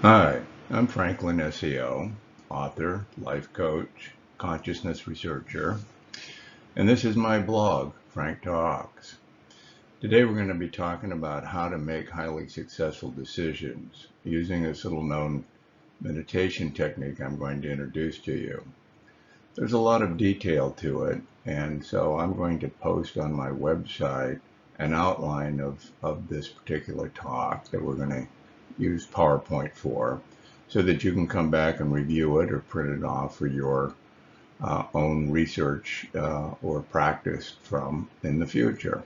Hi, I'm Franklin SEO, author, life coach, consciousness researcher, and this is my blog, Frank Talks. Today we're going to be talking about how to make highly successful decisions using this little known meditation technique I'm going to introduce to you. There's a lot of detail to it, and so I'm going to post on my website an outline of this particular talk that we're going to use PowerPoint for, so that you can come back and review it or print it off for your own research or practice from in the future.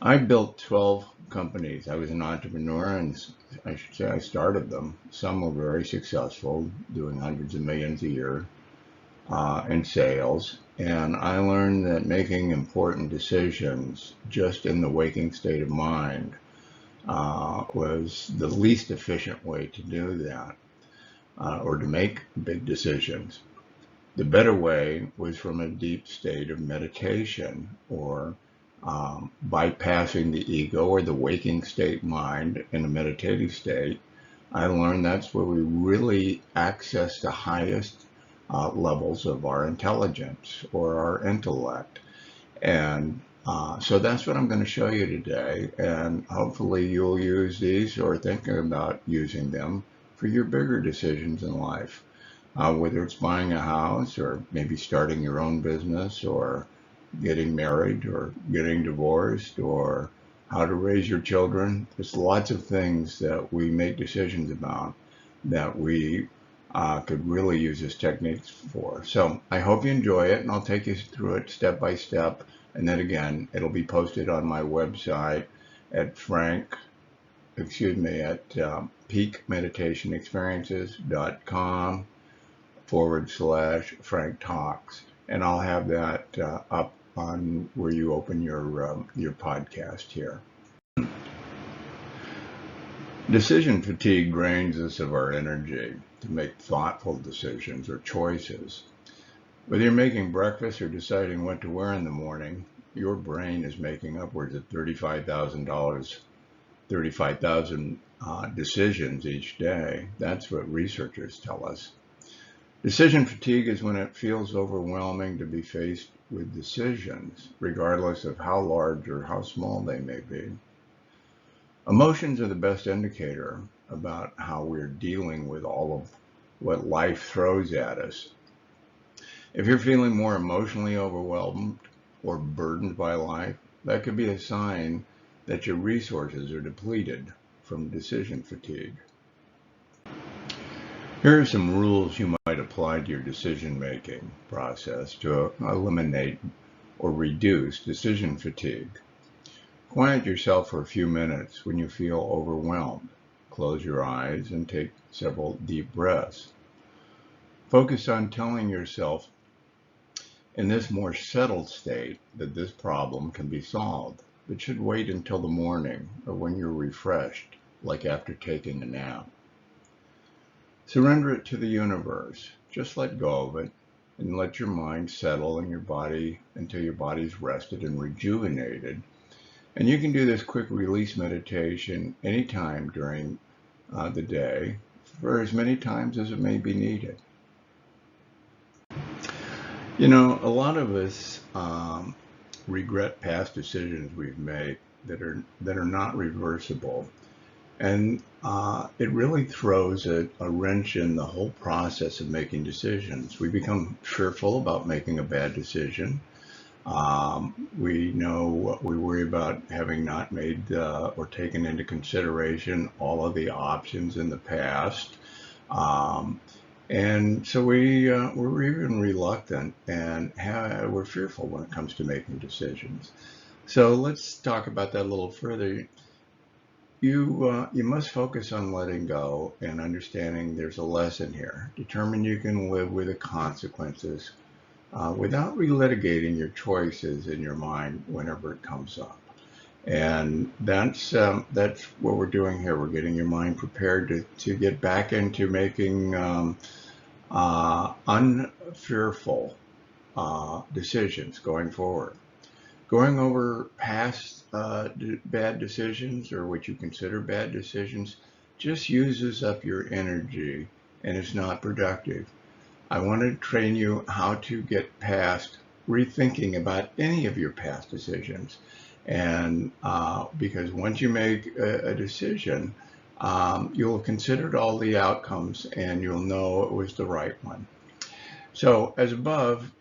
I built 12 companies. I was an entrepreneur, and I should say I started them. Some were very successful, doing hundreds of millions a year in sales. And I learned that making important decisions just in the waking state of mind was the least efficient way to do that, or to make big decisions. The better way was from a deep state of meditation, or bypassing the ego or the waking state mind in a meditative state. I learned that's where we really access the highest levels of our intelligence or our intellect. And so that's what I'm going to show you today. And hopefully you'll use these or thinking about using them for your bigger decisions in life, whether it's buying a house or maybe starting your own business or getting married or getting divorced or how to raise your children. There's lots of things that we make decisions about that we could really use this techniques for. So I hope you enjoy it, and I'll take you through it step by step. And then again, it'll be posted on my website at peakmeditationexperiences.com/Frank Talks. And I'll have that up on where you open your podcast here. Decision fatigue drains us of our energy to make thoughtful decisions or choices. Whether you're making breakfast or deciding what to wear in the morning, your brain is making upwards of 35,000 decisions each day. That's what researchers tell us. Decision fatigue is when it feels overwhelming to be faced with decisions, regardless of how large or how small they may be. Emotions are the best indicator about how we're dealing with all of what life throws at us. If you're feeling more emotionally overwhelmed or burdened by life, that could be a sign that your resources are depleted from decision fatigue. Here are some rules you might apply to your decision-making process to eliminate or reduce decision fatigue. Quiet yourself for a few minutes when you feel overwhelmed. Close your eyes and take several deep breaths. Focus on telling yourself in this more settled state that this problem can be solved, but should wait until the morning or when you're refreshed, like after taking a nap. Surrender it to the universe. Just let go of it and let your mind settle in your body until your body's rested and rejuvenated. And you can do this quick release meditation anytime during the day for as many times as it may be needed. You know, a lot of us regret past decisions we've made that are not reversible. And it really throws a wrench in the whole process of making decisions. We become fearful about making a bad decision. We worry about having not made or taken into consideration all of the options in the past. And so we're even reluctant and we're fearful when it comes to making decisions. So let's talk about that a little further. You must focus on letting go and understanding there's a lesson here. Determine you can live with the consequences without relitigating your choices in your mind whenever it comes up. And that's what we're doing here. We're getting your mind prepared to get back into making unfearful decisions going forward. Going over past bad decisions or what you consider bad decisions just uses up your energy and is not productive. I want to train you how to get past rethinking about any of your past decisions. And because once you make a decision, you'll have considered all the outcomes and you'll know it was the right one. So as above,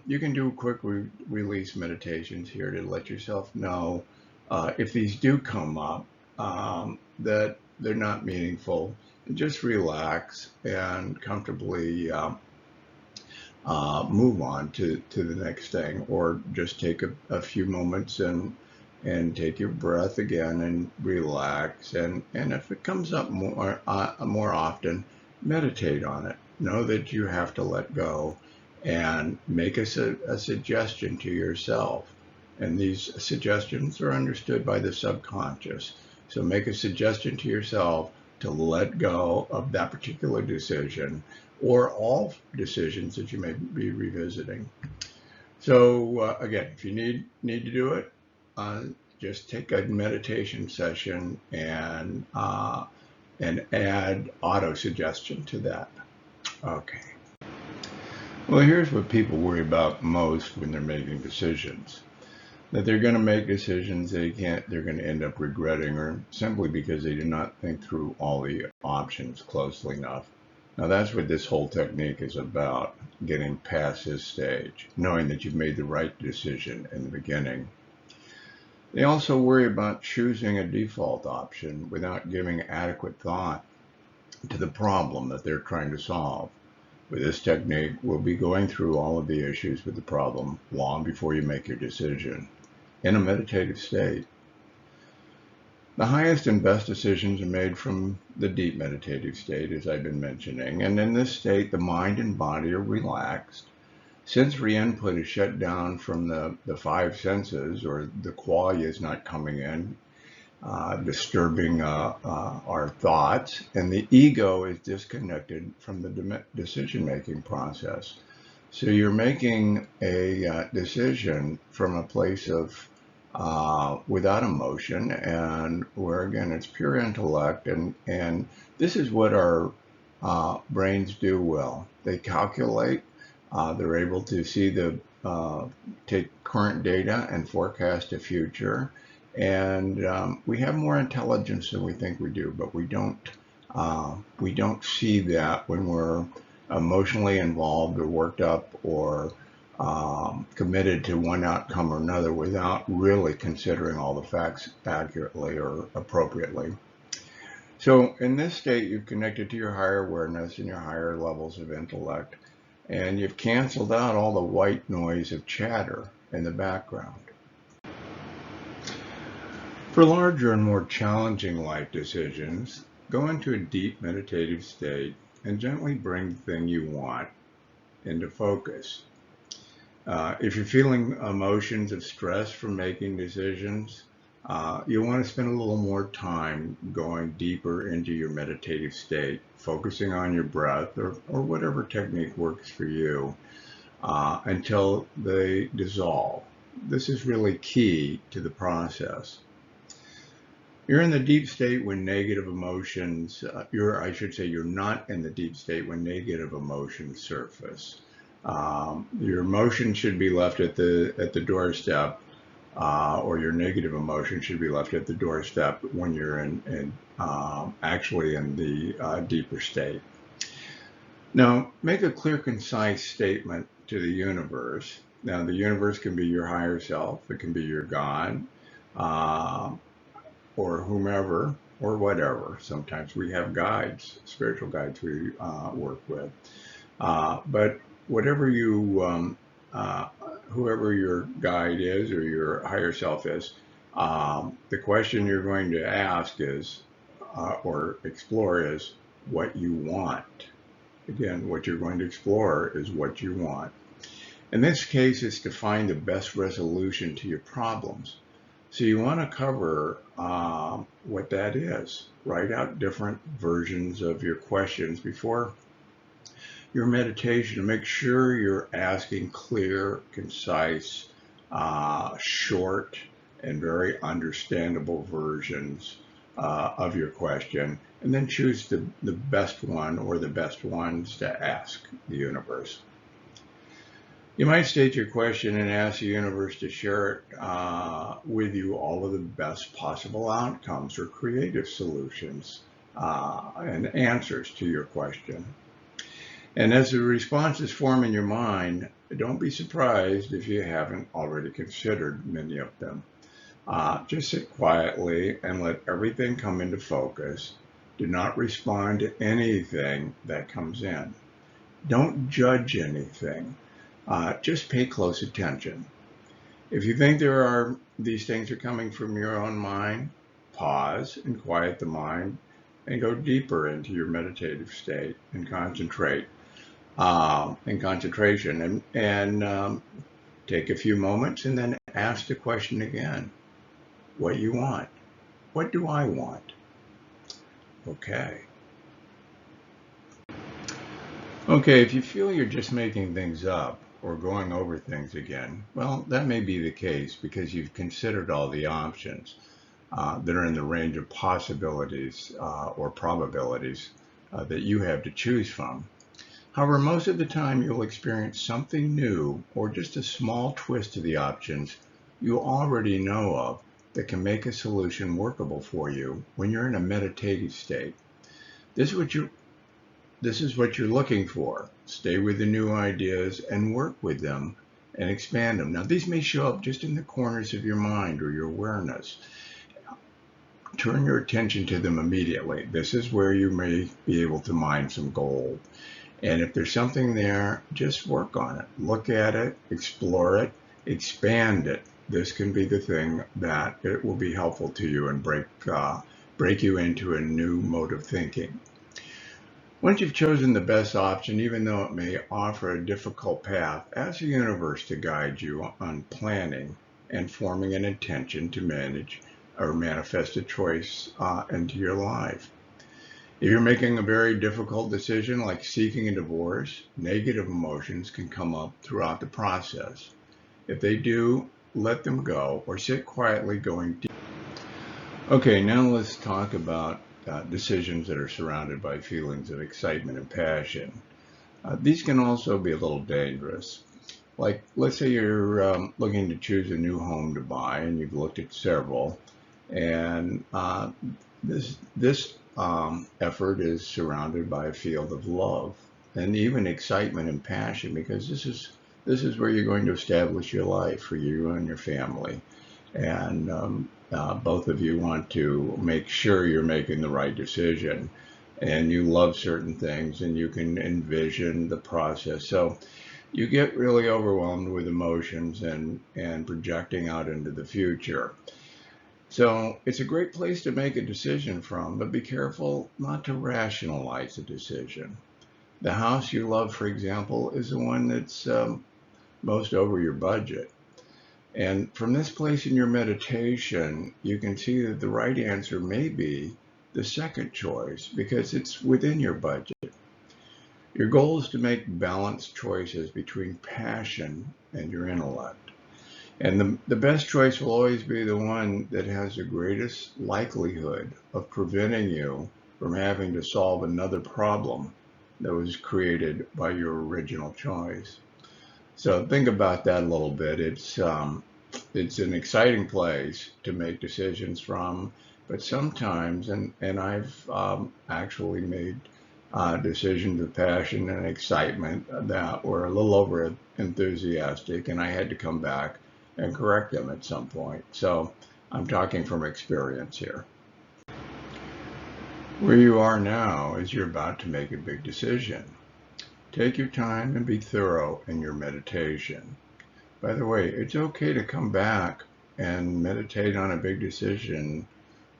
you can do quick release meditations here to let yourself know if these do come up, that they're not meaningful. Just relax and comfortably move on to the next thing, or just take a few moments and take your breath again and relax. And if it comes up more often, meditate on it. Know that you have to let go and make a suggestion to yourself. And these suggestions are understood by the subconscious. So make a suggestion to yourself to let go of that particular decision or all decisions that you may be revisiting. So again, if you need to do it, just take a meditation session and add auto suggestion to that. Okay. Well, here's what people worry about most when they're making decisions. That they're going to make decisions they're going to end up regretting, or simply because they did not think through all the options closely enough. Now that's what this whole technique is about, getting past this stage, knowing that you've made the right decision in the beginning. They also worry about choosing a default option without giving adequate thought to the problem that they're trying to solve. With this technique, we'll be going through all of the issues with the problem long before you make your decision, in a meditative state. The highest and best decisions are made from the deep meditative state, as I've been mentioning, and in this state, the mind and body are relaxed. Sensory input is shut down from the five senses, or the qualia is not coming in, disturbing our thoughts, and the ego is disconnected from the decision-making process. So you're making a decision from a place of without emotion, and where again it's pure intellect, and this is what our brains do well. They calculate. They're able to see take current data and forecast the future. And we have more intelligence than we think we do, but we don't see that when we're emotionally involved or worked up or committed to one outcome or another without really considering all the facts accurately or appropriately. So in this state, you've connected to your higher awareness and your higher levels of intellect, and you've canceled out all the white noise of chatter in the background. For larger and more challenging life decisions, go into a deep meditative state and gently bring the thing you want into focus. If you're feeling emotions of stress from making decisions, you'll want to spend a little more time going deeper into your meditative state, focusing on your breath or whatever technique works for you until they dissolve. This is really key to the process. You're in the deep state when negative emotions, you're not in the deep state when negative emotions surface. Your emotion should be left at the doorstep, or your negative emotion should be left at the doorstep when you're actually in the deeper state. Now, make a clear, concise statement to the universe. Now, the universe can be your higher self, it can be your God, or whomever, or whatever. Sometimes we have guides, spiritual guides we work with. But whatever whoever your guide is or your higher self is, the question you're going to ask is, or explore is, what you want. Again, what you're going to explore is what you want. In this case, it's to find the best resolution to your problems. So you want to cover what that is. Write out different versions of your questions before your meditation to make sure you're asking clear, concise, short, and very understandable versions of your question, and then choose the best one or the best ones to ask the universe. You might state your question and ask the universe to share it with you all of the best possible outcomes or creative solutions and answers to your question. And as the responses form in your mind, don't be surprised if you haven't already considered many of them. Just sit quietly and let everything come into focus. Do not respond to anything that comes in. Don't judge anything. Just pay close attention. If you think these things are coming from your own mind, pause and quiet the mind and go deeper into your meditative state and concentrate in concentration and take a few moments and then ask the question again. What you want? What do I want? Okay. Okay, if you feel you're just making things up or going over things again, well, that may be the case because you've considered all the options that are in the range of possibilities or probabilities that you have to choose from. However, most of the time you'll experience something new or just a small twist to the options you already know of that can make a solution workable for you when you're in a meditative state. This is what you're looking for. Stay with the new ideas and work with them and expand them. Now, these may show up just in the corners of your mind or your awareness. Turn your attention to them immediately. This is where you may be able to mine some gold. And if there's something there, just work on it. Look at it, explore it, expand it. This can be the thing that it will be helpful to you and break you into a new mode of thinking. Once you've chosen the best option, even though it may offer a difficult path, ask the universe to guide you on planning and forming an intention to manage or manifest a choice into your life. If you're making a very difficult decision like seeking a divorce, negative emotions can come up throughout the process. If they do, let them go or sit quietly going deep. Okay, now let's talk about decisions that are surrounded by feelings of excitement and passion. These can also be a little dangerous. Like, let's say you're looking to choose a new home to buy and you've looked at several, and this effort is surrounded by a field of love and even excitement and passion, because this is where you're going to establish your life for you and your family. And both of you want to make sure you're making the right decision, and you love certain things and you can envision the process. So you get really overwhelmed with emotions and projecting out into the future. So it's a great place to make a decision from, but be careful not to rationalize a decision. The house you love, for example, is the one that's most over your budget. And from this place in your meditation, you can see that the right answer may be the second choice because it's within your budget. Your goal is to make balanced choices between passion and your intellect. And the best choice will always be the one that has the greatest likelihood of preventing you from having to solve another problem that was created by your original choice. So think about that a little bit. It's an exciting place to make decisions from, but sometimes, and I've actually made decisions of passion and excitement that were a little over enthusiastic, and I had to come back and correct them at some point. So I'm talking from experience here. Where you are now is you're about to make a big decision. Take your time and be thorough in your meditation. By the way, it's okay to come back and meditate on a big decision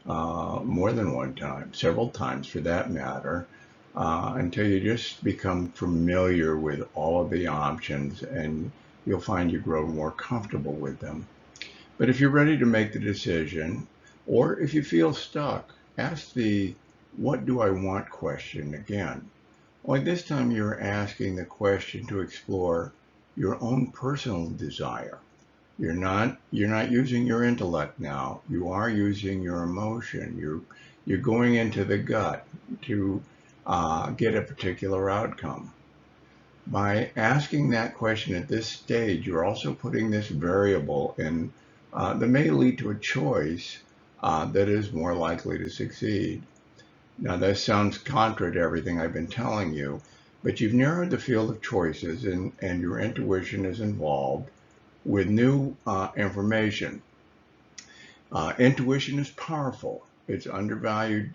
more than one time, several times for that matter, until you just become familiar with all of the options, and you'll find you grow more comfortable with them. But if you're ready to make the decision, or if you feel stuck, ask the "what do I want" question again. Only this time you're asking the question to explore your own personal desire. You're not using your intellect now. You are using your emotion. You're going into the gut to get a particular outcome. By asking that question at this stage, you're also putting this variable in that may lead to a choice that is more likely to succeed. Now, this sounds contra to everything I've been telling you, but you've narrowed the field of choices and your intuition is involved with new information. Intuition is powerful. It's undervalued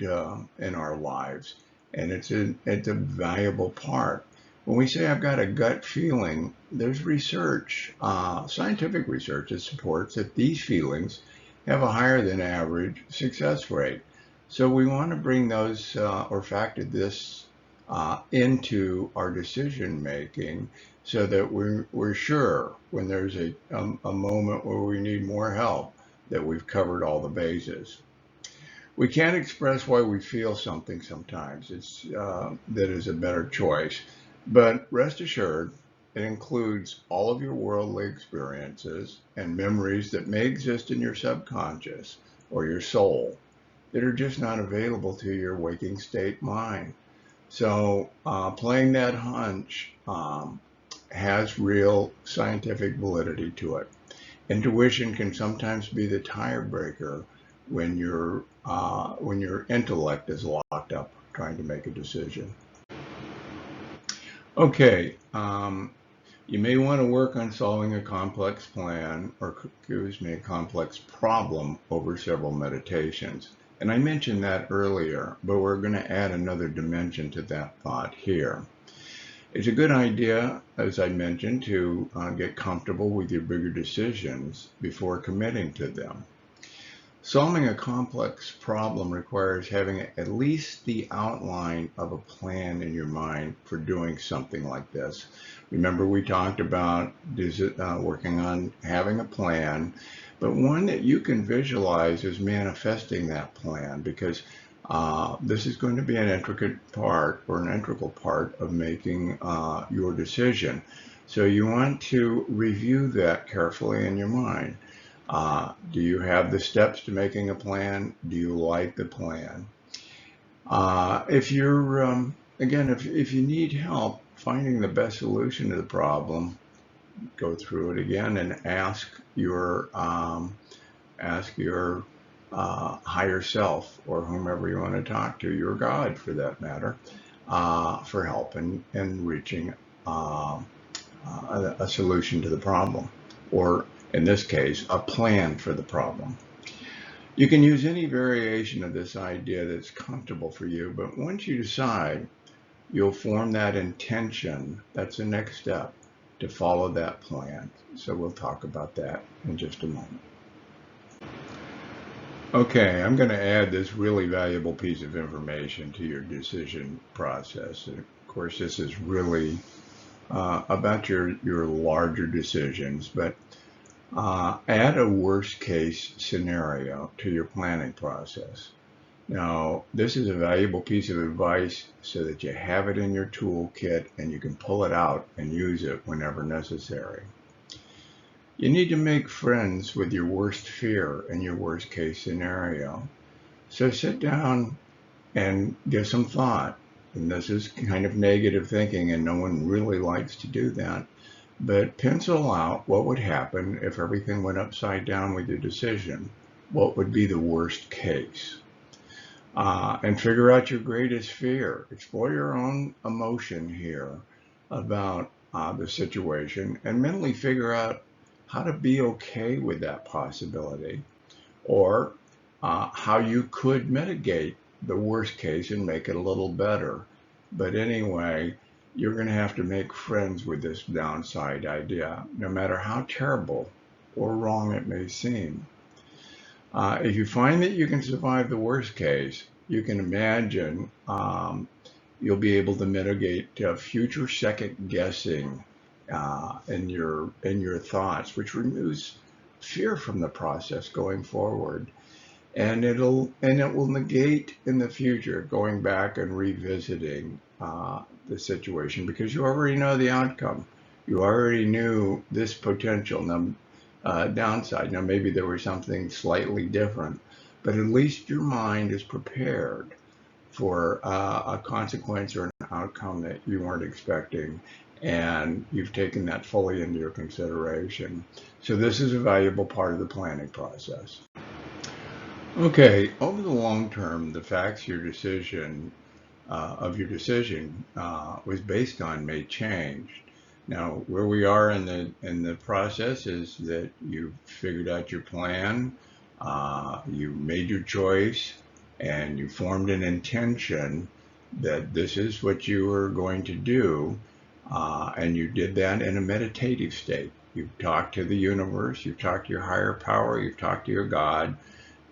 in our lives, and it's a valuable part. When we say I've got a gut feeling, there's research, scientific research that supports that these feelings have a higher than average success rate. So we want to bring those or factor this into our decision making so that we're sure when there's a moment where we need more help that we've covered all the bases. We can't express why we feel something sometimes. It's that is a better choice. But rest assured, it includes all of your worldly experiences and memories that may exist in your subconscious or your soul that are just not available to your waking state mind. So playing that hunch has real scientific validity to it. Intuition can sometimes be the tiebreaker when your intellect is locked up trying to make a decision. Okay, you may want to work on solving a complex plan, or excuse me, a complex problem over several meditations. And I mentioned that earlier, but we're going to add another dimension to that thought here. It's a good idea, as I mentioned, to get comfortable with your bigger decisions before committing to them. Solving a complex problem requires having at least the outline of a plan in your mind for doing something like this. Remember, we talked about working on having a plan, but one that you can visualize as manifesting that plan, because this is going to be an intricate part or an integral part of making your decision. So you want to review that carefully in your mind. Do you have the steps to making a plan? Do you like the plan? If you're, again, if you need help finding the best solution to the problem, go through it again and ask your higher self or whomever you want to talk to, your God for that matter, for help in reaching a solution to the problem, or in this case, a plan for the problem. You can use any variation of this idea that's comfortable for you, but once you decide, you'll form that intention. That's the next step to follow that plan. So we'll talk about that in just a moment. Okay, I'm going to add this really valuable piece of information to your decision process. And of course, this is really about your larger decisions, but add a worst case scenario to your planning process. Now, this is a valuable piece of advice so that you have it in your toolkit and you can pull it out and use it whenever necessary. You need to make friends with your worst fear and your worst case scenario. So sit down and give some thought. And this is kind of negative thinking, and no one really likes to do that. But pencil out what would happen if everything went upside down with your decision. What would be the worst case? And figure out your greatest fear. Explore your own emotion here about the situation and mentally figure out how to be okay with that possibility, or how you could mitigate the worst case and make it a little better. But anyway, you're going to have to make friends with this downside idea, no matter how terrible or wrong it may seem. If you find that you can survive the worst case, you can imagine you'll be able to mitigate future second guessing in your thoughts, which removes fear from the process going forward, and it will negate in the future going back and revisiting the situation, because you already know the outcome. You already knew this potential. Now, downside. Now, maybe there was something slightly different, but at least your mind is prepared for a consequence or an outcome that you weren't expecting, and you've taken that fully into your consideration. So this is a valuable part of the planning process. Okay, over the long term, the facts your decision was based on may change. Now, where we are in the process is that you've figured out your plan, you made your choice, and you formed an intention that this is what you were going to do, and you did that in a meditative state. You've talked to the universe, you've talked to your higher power, you've talked to your God,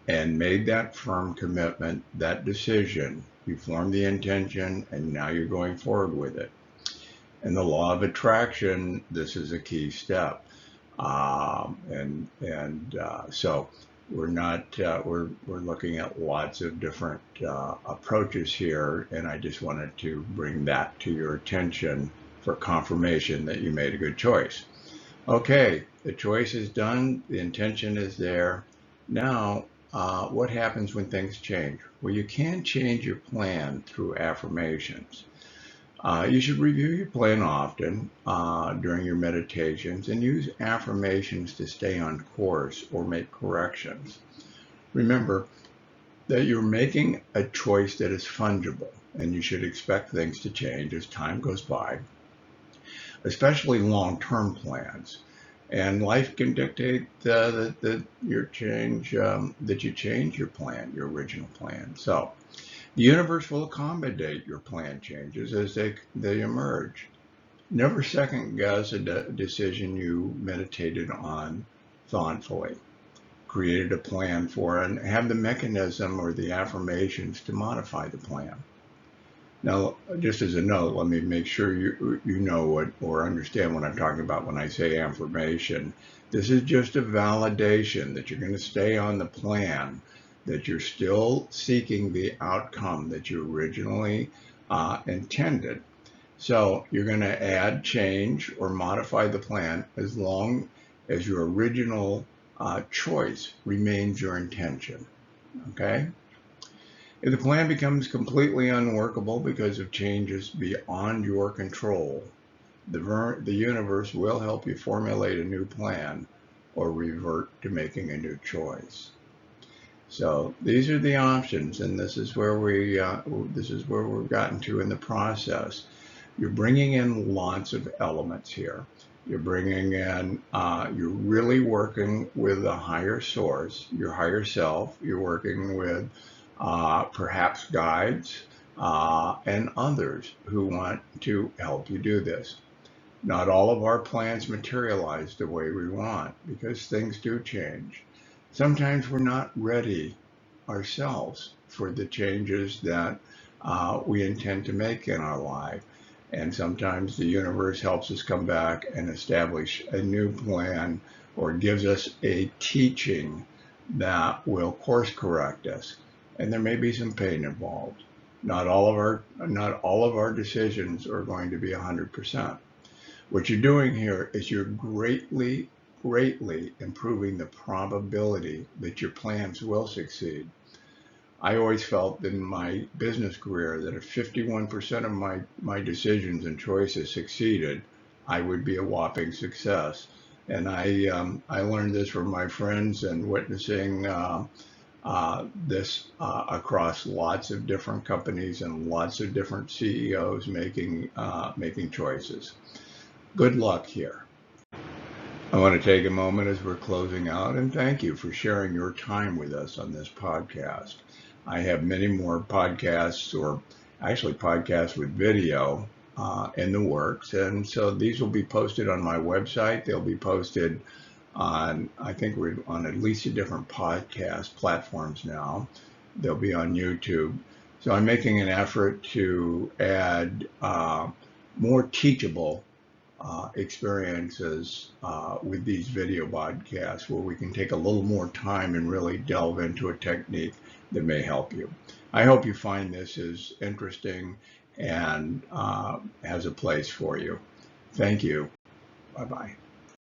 and made that firm commitment, that decision. You formed the intention, and now you're going forward with it. In the law of attraction, this is a key step. So we're looking at lots of different approaches here, and I just wanted to bring that to your attention for confirmation that you made a good choice. Okay, the choice is done, the intention is there. Now, what happens when things change? Well, you can change your plan through affirmations. You should review your plan often during your meditations and use affirmations to stay on course or make corrections. Remember that you're making a choice that is fungible, and you should expect things to change as time goes by, especially long-term plans. And life can dictate that you change your plan, your original plan. So the universe will accommodate your plan changes as they emerge. Never second guess a decision you meditated on thoughtfully, created a plan for, and have the mechanism or the affirmations to modify the plan. Now, just as a note, let me make sure you know what or understand what I'm talking about when I say affirmation. This is just a validation that you're going to stay on the plan, that you're still seeking the outcome that you originally intended. So you're going to add, change, or modify the plan as long as your original choice remains your intention. Okay? If the plan becomes completely unworkable because of changes beyond your control, the universe will help you formulate a new plan or revert to making a new choice. So these are the options, and this is where we've gotten to in the process. You're bringing in lots of elements here. You're bringing in, you're really working with a higher source, your higher self. You're working with perhaps guides and others who want to help you do this. Not all of our plans materialize the way we want because things do change. Sometimes we're not ready ourselves for the changes that we intend to make in our life. And sometimes the universe helps us come back and establish a new plan or gives us a teaching that will course correct us. And there may be some pain involved. Not all of our decisions are going to be 100%. What you're doing here is you're greatly improving the probability that your plans will succeed. I always felt in my business career that if 51% of my decisions and choices succeeded, I would be a whopping success. And I learned this from my friends and witnessing this across lots of different companies and lots of different CEOs making choices. Good luck here. I want to take a moment as we're closing out and thank you for sharing your time with us on this podcast. I have many more podcasts, or actually podcasts with video in the works, and so these will be posted on my website. They'll be posted on, I think we're on at least a different podcast platforms now. They'll be on YouTube. So I'm making an effort to add more teachable experiences with these video podcasts where we can take a little more time and really delve into a technique that may help you. I hope you find this is interesting and has a place for you. Thank you. Bye-bye.